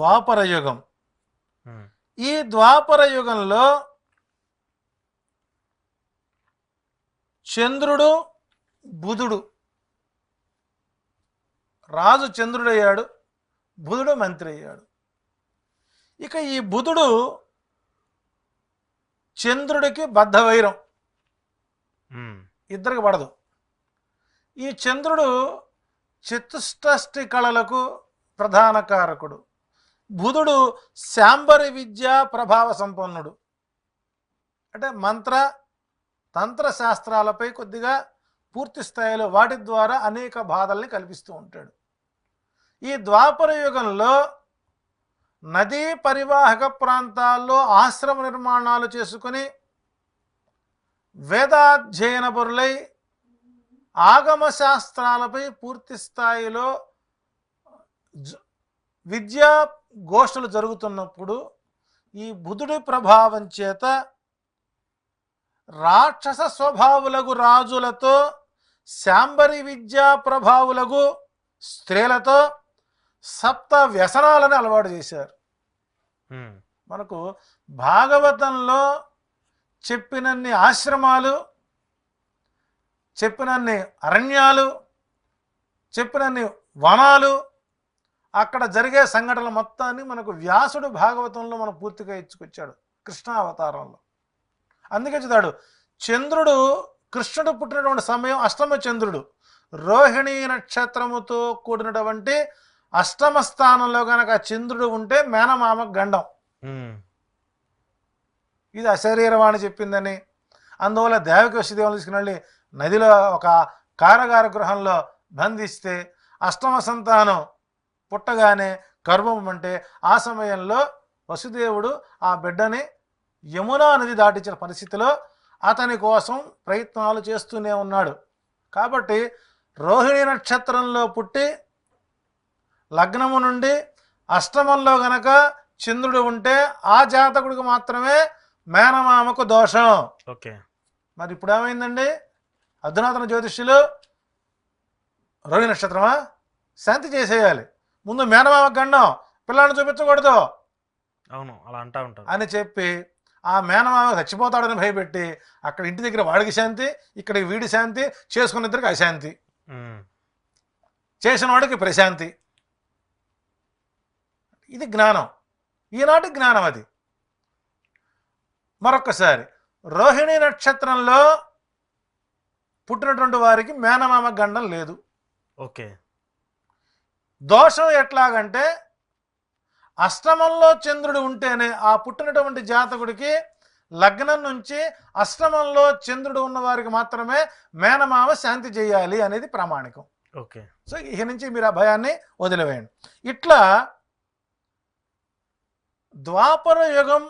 ద్వాపర యుగం. ఉమ్, ఈ ద్వాపర యుగంలో చంద్రుడు బుధుడు, రాజు చంద్రుడయ్యాడు, బుధుడు మంత్రి అయ్యాడు. ఇక ఈ బుధుడు చంద్రుడికి బద్ధవైరం, ఉమ్, ఇద్దరికి పడదు. ఈ చంద్రుడు చతుష్టష్టి కళలకు ప్రధాన కారకుడు. బుధుడు శాంబరి విద్యా ప్రభావ సంపన్నుడు, అంటే మంత్ర తంత్ర శాస్త్రాలపై కొద్దిగా పూర్తి స్థాయిలో వాటి ద్వారా అనేక బాధల్ని కల్పిస్తూ ఉంటాడు. ఈ ద్వాపర యుగంలో నదీ పరివాహక ప్రాంతాల్లో ఆశ్రమ నిర్మాణాలు చేసుకుని వేదాధ్యయన పరులై ఆగమ శాస్త్రాలపై పూర్తి స్థాయిలో విద్యా గోష్ఠులు జరుగుతున్నప్పుడు ఈ బుధుడి ప్రభావం చేత రాక్షస స్వభావులకు రాజులతో, శాంబరి విద్యా ప్రభావులకు స్త్రీలతో సప్త వ్యసనాలను అలవాటు చేశారు. మనకు భాగవతంలో చెప్పినన్ని ఆశ్రమాలు, చెప్పినన్ని అరణ్యాలు, చెప్పినన్ని వనాలు, అక్కడ జరిగే సంఘటనల మొత్తాన్ని మనకు వ్యాసుడు భాగవతంలో మనం పూర్తిగా ఇచ్చుకొచ్చాడు కృష్ణావతారంలో. అందుకే చూడాడు చంద్రుడు, కృష్ణుడు పుట్టినటువంటి సమయం అష్టమ చంద్రుడు, రోహిణీ నక్షత్రముతో కూడినటువంటి అష్టమ స్థానంలో కనుక చంద్రుడు ఉంటే మేనమామ గండం. ఇది అశరీరవాణి చెప్పిందని, అందువల్ల దేవకి వసుదేవులు తీసుకుని నదిలో ఒక కారాగార గృహంలో బంధిస్తే అష్టమ సంతానం పుట్టగానే గర్భం అంటే ఆ సమయంలో వసుదేవుడు ఆ బిడ్డని యమునా నది దాటించిన పరిస్థితిలో అతని కోసం ప్రయత్నాలు చేస్తూనే ఉన్నాడు. కాబట్టి రోహిణి నక్షత్రంలో పుట్టి లగ్నము నుండి అష్టమంలో గనక చంద్రుడు ఉంటే ఆ జాతకుడికి మాత్రమే మేనమామకు దోషం. ఓకే, మరి ఇప్పుడు ఏమైందండి? అధునాతన జ్యోతిష్యులు రోహిణి నక్షత్రమా శాంతి చేసేయాలి, ముందు మేనమామ గండం, పిల్లాన్ని చూపించకూడదు, అవును అలా అంటా ఉంటారు అని చెప్పి ఆ మేనమామ చచ్చిపోతాడని భయపెట్టి అక్కడ ఇంటి దగ్గర వాడికి శాంతి, ఇక్కడ వీడి శాంతి, చేసుకున్న ఇద్దరికి అశాంతి, చేసిన వాడికి ప్రశాంతి. ఇది జ్ఞానం, ఈనాటి జ్ఞానం అది. మరొక్కసారి రోహిణి నక్షత్రంలో పుట్టినటువంటి వారికి మేనమామ గండం లేదు. ఓకే, దోషం ఎట్లాగంటే అష్టమంలో చంద్రుడు ఉంటేనే ఆ పుట్టినటువంటి జాతకుడికి లగ్నం నుంచి అష్టమంలో చంద్రుడు ఉన్న వారికి మాత్రమే మేనమామ శాంతి చేయాలి అనేది ప్రామాణికం. ఓకే, సో ఇక నుంచి మీరు ఆ భయాన్ని వదిలివేయండి. ఇట్లా ద్వాపర యుగం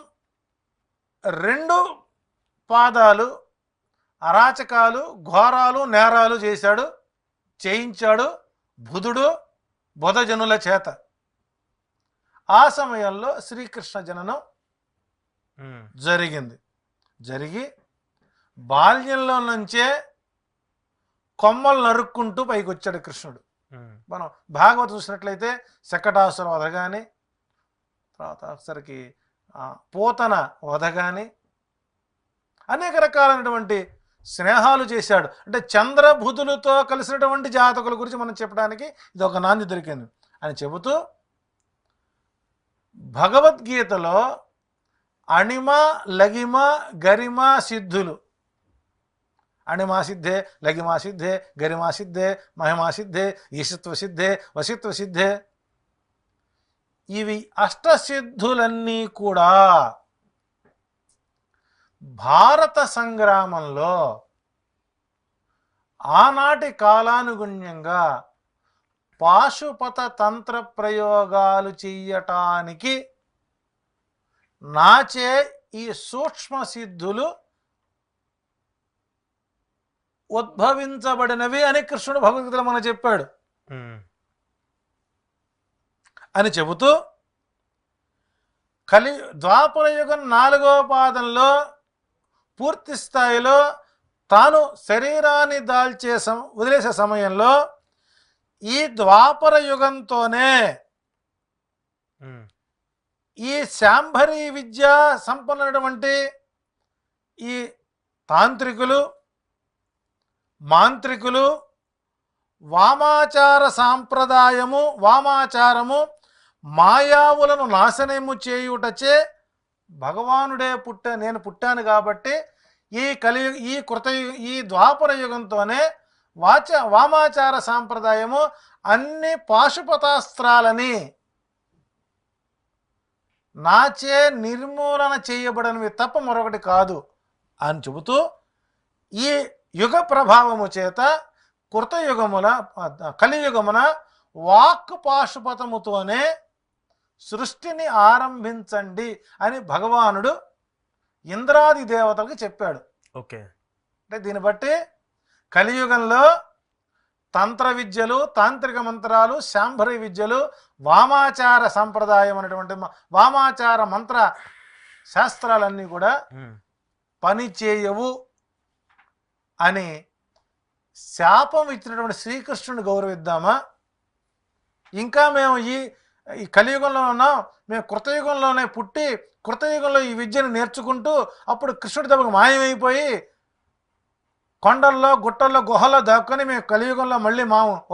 2 పాదాలు అరాచకాలు, ఘోరాలు, నేరాలు చేయించాడు బుధుడు బుధజనుల చేత. ఆ సమయంలో శ్రీకృష్ణ జననం జరిగి బాల్యంలో నుంచే కొమ్మలు నరుక్కుంటూ పైకి వచ్చాడు కృష్ణుడు. మనం భాగవతం చూసినట్లయితే శకటాసుర వధ కానీ, తర్వాత ఒకసారికి పోతన వధ కానీ, అనేక రకాలైనటువంటి స్నేహాలు చేశాడు. అంటే చంద్రబుధులతో కలిసినటువంటి జాతకుల గురించి మనం చెప్పడానికి ఇది ఒక నాంది దొరికింది అని చెబుతూ భగవద్గీతలో అణిమ, లగిమ, గరిమ సిద్ధులు, అణిమా సిద్ధే, లగిమా సిద్ధే, గరిమా సిద్ధే, మహిమా సిద్ధే, ఈశత్వ సిద్ధే, వశిత్వ సిద్ధే, ఇవి అష్టసిద్ధులన్నీ కూడా భారత సంగ్రామంలో ఆనాటి కాలానుగుణ్యంగా పాశుపత తంత్ర ప్రయోగాలు చెయ్యటానికి నాచే ఈ సూక్ష్మ సిద్ధులు ఉద్భవించబడినవి అని కృష్ణుడు భగవద్గీతలో మనకు చెప్పాడు అని చెబుతూ ద్వాపర యుగం 4వ పాదంలో పూర్తి స్థాయిలో తాను శరీరాన్ని వదిలేసే సమయంలో ఈ ద్వాపర యుగంతోనే ఈ శాంభరీ విద్య సంపన్నులైనటువంటి ఈ తాంత్రికులు, మాంత్రికులు వామాచార సాంప్రదాయము, వామాచారము మాయావులను నాశనము చేయుటచే భగవానుడే నేను పుట్టాను కాబట్టి ఈ ద్వాపర యుగంతోనే వామాచార సాంప్రదాయము అన్ని పాశుపతాస్త్రాలని నాచే నిర్మూలన చేయబడినవి తప్ప మరొకటి కాదు అని చెబుతూ ఈ యుగ ప్రభావము చేత కలియుగమున వాక్ పాశుపతముతోనే సృష్టిని ఆరంభించండి అని భగవానుడు ఇంద్రాది దేవతలకు చెప్పాడు. ఓకే. అంటే దీన్ని బట్టి కలియుగంలో తంత్ర విద్యలు, తాంత్రిక మంత్రాలు, శాంభరి విద్యలు, వామాచార సంప్రదాయం అనేటువంటి వామాచార మంత్ర శాస్త్రాలన్నీ కూడా పని చేయవు అని శాపం ఇచ్చినటువంటి శ్రీకృష్ణుని గౌరవిద్దామా? ఇంకా మేము ఈ కలియుగంలో ఉన్నాం, మేము కృతయుగంలోనే పుట్టి కృతయుగంలో ఈ విద్యను నేర్చుకుంటూ అప్పుడు కృష్ణుడి దెబ్బకు మాయమైపోయి కొండల్లో, గుట్టల్లో, గుహల్లో దాక్కుని మేము కలియుగంలో మళ్ళీ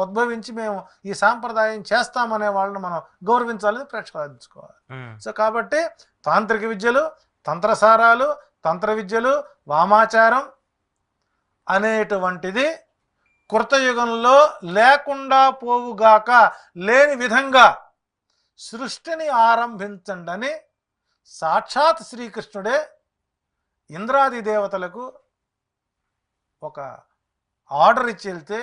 ఉద్భవించి మేము ఈ సాంప్రదాయం చేస్తామనే వాళ్ళని మనం గౌరవించాలని ప్రతిపాదించుకోవాలి. సో కాబట్టి తాంత్రిక విద్యలు, తంత్రసారాలు, తంత్ర విద్యలు, వామాచారం అనేటువంటిది కృతయుగంలో లేకుండా పోవుగాక, లేని విధంగా సృష్టిని ఆరంభించండి అని సాక్షాత్ శ్రీకృష్ణుడే ఇంద్రాది దేవతలకు ఒక ఆర్డర్ ఇచ్చి వెళ్తే